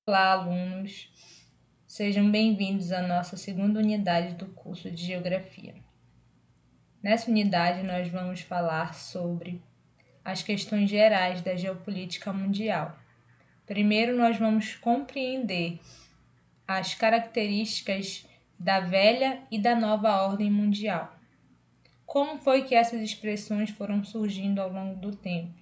Olá, alunos! Sejam bem-vindos à nossa segunda unidade do curso de Geografia. Nessa unidade, nós vamos falar sobre as questões gerais da geopolítica mundial. Primeiro, nós vamos compreender as características da velha e da nova ordem mundial. Como foi que essas expressões foram surgindo ao longo do tempo?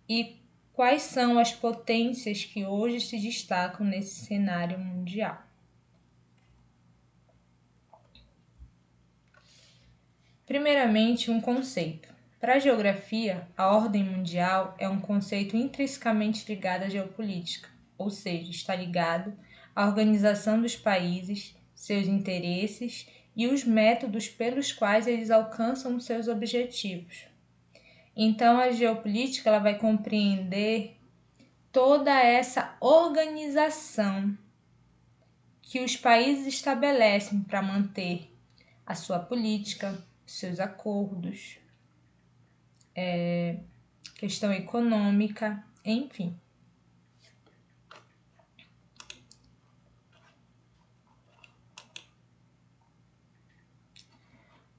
E quais são as potências que hoje se destacam nesse cenário mundial? Primeiramente, um conceito. Para a geografia, a ordem mundial é um conceito intrinsecamente ligado à geopolítica, ou seja, está ligado à organização dos países, seus interesses e os métodos pelos quais eles alcançam seus objetivos. Então, a geopolítica ela vai compreender toda essa organização que os países estabelecem para manter a sua política, seus acordos, questão econômica, enfim.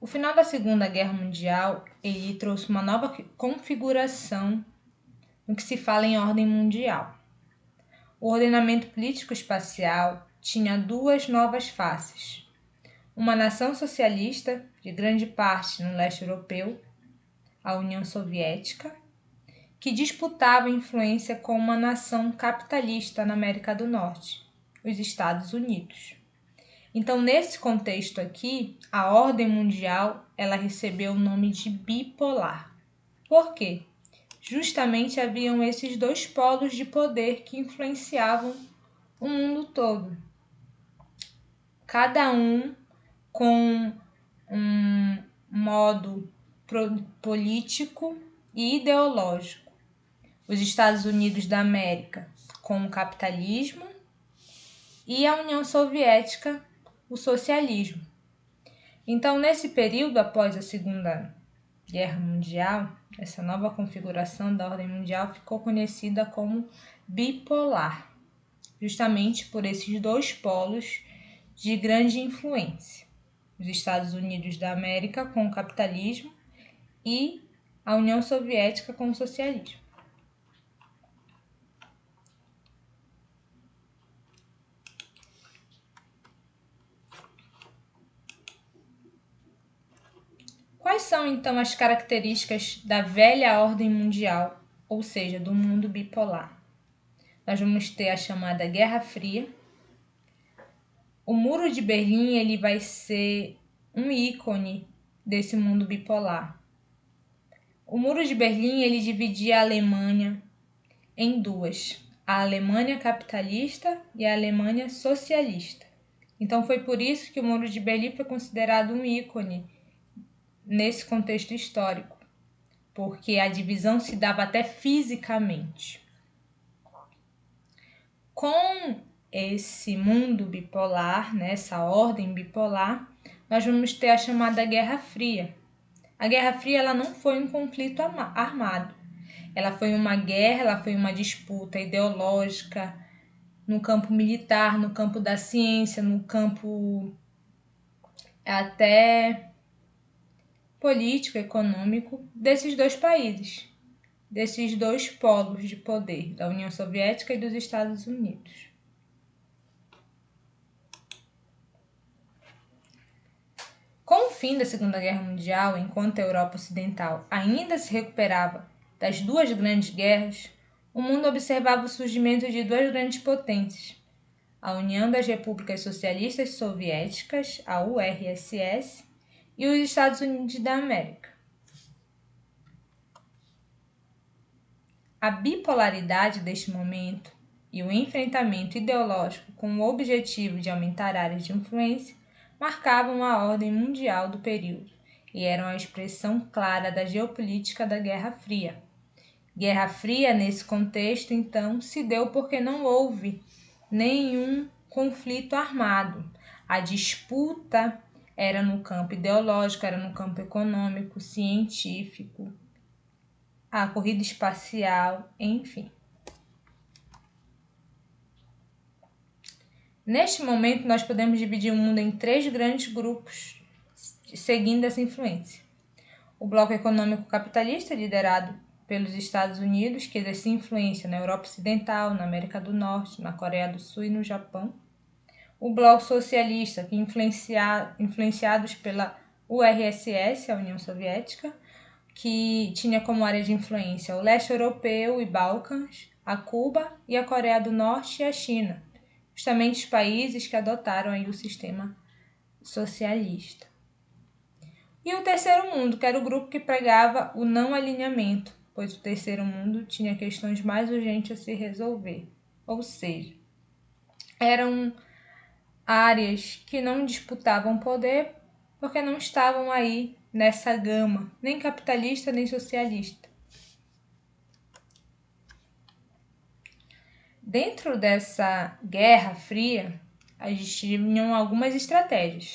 O final da Segunda Guerra Mundial ele trouxe uma nova configuração no que se fala em ordem mundial. O ordenamento político-espacial tinha duas novas faces. Uma nação socialista, de grande parte no leste europeu, a União Soviética, que disputava influência com uma nação capitalista na América do Norte, os Estados Unidos. Então, nesse contexto aqui, a ordem mundial ela recebeu o nome de bipolar. Por quê? Justamente haviam esses dois polos de poder que influenciavam o mundo todo. Cada um com um modo político e ideológico. Os Estados Unidos da América com o capitalismo e a União Soviética o socialismo. Então, nesse período após a Segunda Guerra Mundial, essa nova configuração da ordem mundial ficou conhecida como bipolar, justamente por esses dois polos de grande influência. Os Estados Unidos da América com o capitalismo e a União Soviética com o socialismo. Quais são, então, as características da velha ordem mundial, ou seja, do mundo bipolar? Nós vamos ter a chamada Guerra Fria. O Muro de Berlim ele vai ser um ícone desse mundo bipolar. O Muro de Berlim ele dividia a Alemanha em duas, a Alemanha capitalista e a Alemanha socialista. Então foi por isso que o Muro de Berlim foi considerado um ícone nesse contexto histórico, porque a divisão se dava até fisicamente. Com esse mundo bipolar, essa ordem bipolar, nós vamos ter a chamada Guerra Fria. A Guerra Fria ela não foi um conflito armado. Ela foi uma guerra, ela foi uma disputa ideológica no campo militar, no campo da ciência, no campo até político, econômico desses dois países, desses dois polos de poder, da União Soviética e dos Estados Unidos. Com o fim da Segunda Guerra Mundial, enquanto a Europa Ocidental ainda se recuperava das duas grandes guerras, o mundo observava o surgimento de duas grandes potências, a União das Repúblicas Socialistas Soviéticas, a URSS, e os Estados Unidos da América. A bipolaridade deste momento e o enfrentamento ideológico com o objetivo de aumentar áreas de influência marcavam a ordem mundial do período e eram a expressão clara da geopolítica da Guerra Fria. Guerra Fria, nesse contexto, então, se deu porque não houve nenhum conflito armado. A disputa era no campo ideológico, era no campo econômico, científico, a corrida espacial, enfim. Neste momento, nós podemos dividir o mundo em 3 grandes grupos, seguindo essa influência. O bloco econômico capitalista, liderado pelos Estados Unidos, que exerce influência na Europa Ocidental, na América do Norte, na Coreia do Sul e no Japão. O bloco socialista, que influenciados pela URSS, a União Soviética, que tinha como área de influência o leste europeu e Balcãs, a Cuba e a Coreia do Norte e a China, justamente os países que adotaram aí o sistema socialista. E o terceiro mundo, que era o grupo que pregava o não alinhamento, pois o terceiro mundo tinha questões mais urgentes a se resolver. Ou seja, eram áreas que não disputavam poder porque não estavam aí nessa gama, nem capitalista nem socialista. Dentro dessa Guerra Fria, a gente tinha algumas estratégias.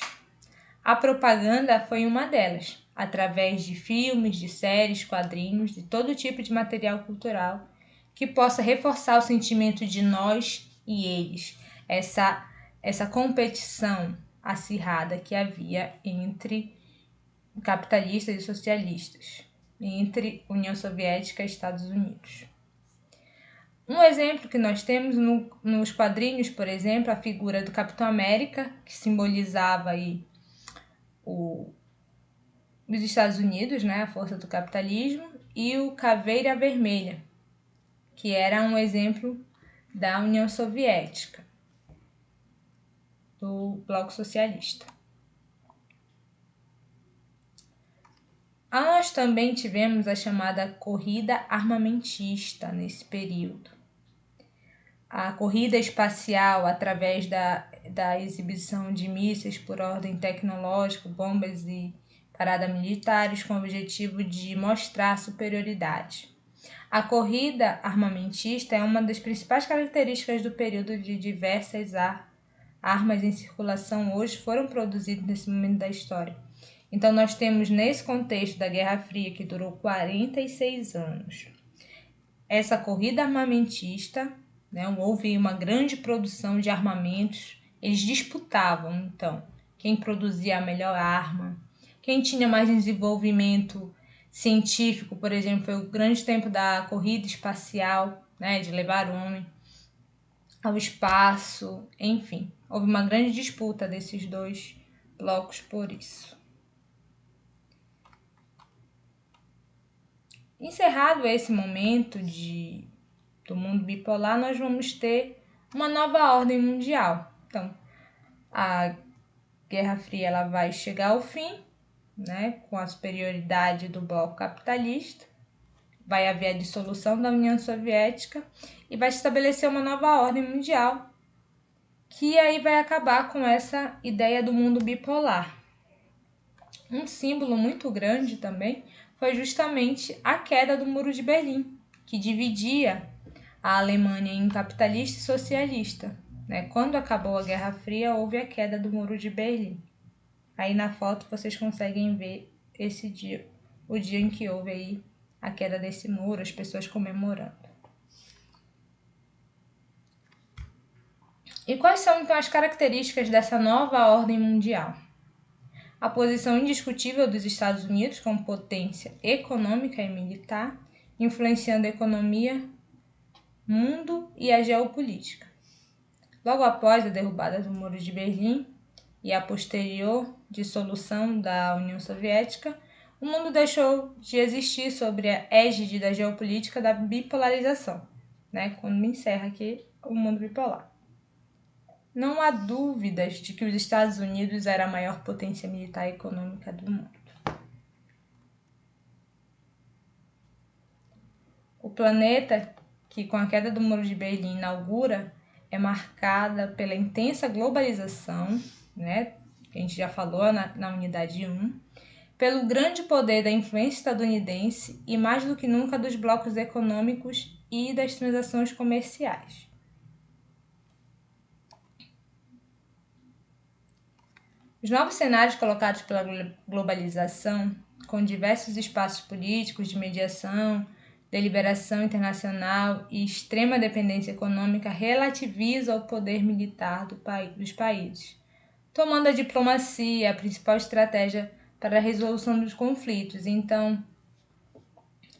A propaganda foi uma delas, através de filmes, de séries, quadrinhos, de todo tipo de material cultural que possa reforçar o sentimento de nós e eles, essa competição acirrada que havia entre capitalistas e socialistas, entre União Soviética e Estados Unidos. Um exemplo que nós temos nos quadrinhos, por exemplo, a figura do Capitão América, que simbolizava aí os Estados Unidos, né, a força do capitalismo, e o Caveira Vermelha, que era um exemplo da União Soviética, do Bloco Socialista. Nós também tivemos a chamada corrida armamentista nesse período. A corrida espacial através da exibição de mísseis por ordem tecnológica, bombas e paradas militares com o objetivo de mostrar superioridade. A corrida armamentista é uma das principais características do período de diversas armas em circulação hoje foram produzidas nesse momento da história. Então, nós temos nesse contexto da Guerra Fria, que durou 46 anos, essa corrida armamentista, né, houve uma grande produção de armamentos, eles disputavam, então, quem produzia a melhor arma, quem tinha mais desenvolvimento científico, por exemplo, foi o grande tempo da corrida espacial, né, de levar o homem ao espaço, enfim, houve uma grande disputa desses dois blocos por isso. Encerrado esse momento do mundo bipolar, nós vamos ter uma nova ordem mundial. Então, a Guerra Fria ela vai chegar ao fim, né, com a superioridade do bloco capitalista, vai haver a dissolução da União Soviética e vai se estabelecer uma nova ordem mundial, que aí vai acabar com essa ideia do mundo bipolar. Um símbolo muito grande também foi justamente a queda do Muro de Berlim, que dividia a Alemanha em capitalista e socialista. Quando acabou a Guerra Fria, houve a queda do Muro de Berlim. Aí na foto vocês conseguem ver esse dia, o dia em que houve aí a queda desse muro, as pessoas comemorando. E quais são então as características dessa nova ordem mundial? A posição indiscutível dos Estados Unidos como potência econômica e militar, influenciando a economia, mundo e a geopolítica. Logo após a derrubada do Muro de Berlim e a posterior dissolução da União Soviética, o mundo deixou de existir sob a égide da geopolítica da bipolarização, quando encerra aqui o mundo bipolar. Não há dúvidas de que os Estados Unidos era a maior potência militar e econômica do mundo. O planeta, que com a queda do Muro de Berlim inaugura, é marcada pela intensa globalização, que a gente já falou na unidade 1, pelo grande poder da influência estadunidense e mais do que nunca dos blocos econômicos e das transações comerciais. Os novos cenários colocados pela globalização, com diversos espaços políticos de mediação, deliberação internacional e extrema dependência econômica relativiza o poder militar dos países, tomando a diplomacia a principal estratégia para a resolução dos conflitos. Então,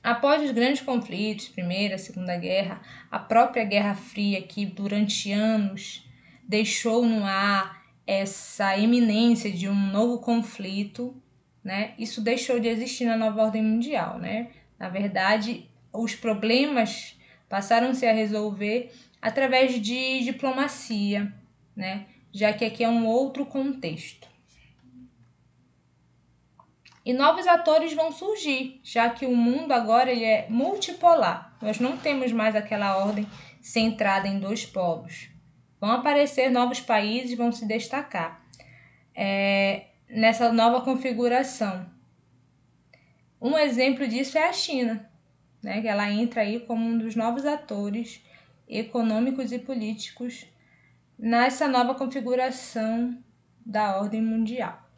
após os grandes conflitos, Primeira, Segunda Guerra, a própria Guerra Fria, que durante anos deixou no ar essa iminência de um novo conflito, né? Isso deixou de existir na nova ordem mundial, né? Na verdade, os problemas passaram-se a resolver através de diplomacia, né? Já que aqui é um outro contexto. E novos atores vão surgir, já que o mundo agora ele é multipolar. Nós não temos mais aquela ordem centrada em dois polos. Vão aparecer novos países, vão se destacar nessa nova configuração. Um exemplo disso é a China, né, que ela entra aí como um dos novos atores econômicos e políticos nessa nova configuração da ordem mundial.